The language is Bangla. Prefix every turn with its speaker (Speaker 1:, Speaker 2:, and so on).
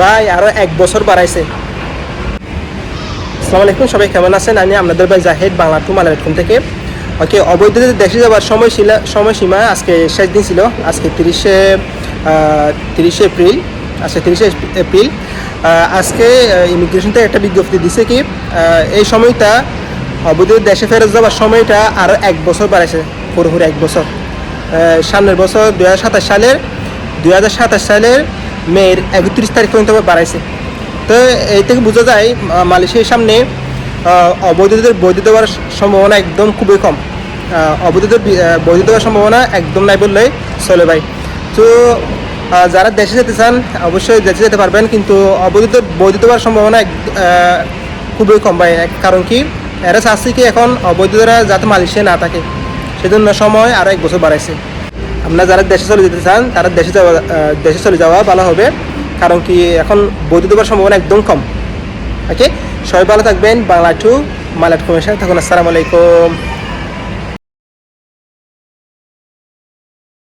Speaker 1: ভাই আরও 1 বছর বাড়াইছে। আসসালামু আলাইকুম, সবাই কেমন আছেন? আমি আপনাদের ভাই জাহিদ, বাংলা টু মালায়ালাম থেকে। ওকে, অবৈধদের দেশে যাওয়ার সময়সীমা আজকে শেষ দিন ছিল। আজকে 30শে এপ্রিল। আজকে 30শে এপ্রিল। আজকে ইমিগ্রেশন থেকে একটা বিজ্ঞপ্তি দিছে কি এই সময়টা অবৈধদের দেশে ফেরত যাওয়ার সময়টা আরও 1 বছর বাড়াইছে, পুরোপুরি 1 বছর। সামনের বছর 2027 সালের মের 31 তারিখ পর্যন্ত বাড়াইছে। তো এই থেকে বোঝা যায় মালয়েশিয়ার সামনে অবৈধদের বৈধ দেওয়ার সম্ভাবনা একদম খুবই কম। অবৈধদের বৈধ দেওয়ার সম্ভাবনা একদম নাই বললেই চলে ভাই। তো যারা দেশে যেতে চান অবশ্যই দেশে যেতে পারবেন, কিন্তু অবৈধদের বৈধ দেওয়ার সম্ভাবনা খুবই কম ভাই। কারণ কি, এরা চাচ্ছে কি এখন অবৈধরা যাতে মালয়েশিয়া না থাকে, সেজন্য সময় আরও 1 বছর বাড়াইছে। আপনারা যারা দেশে চলে যেতে চান তারা দেশে চলে যাওয়া ভালো হবে, কারণ কি এখন বৈধ দেওয়ার সম্ভাবনা একদম কম। ওকে, সবাই ভালো থাকবেন। বাংলা টু মালায়ালাম সাথে থাকুন। আসসালামু আলাইকুম।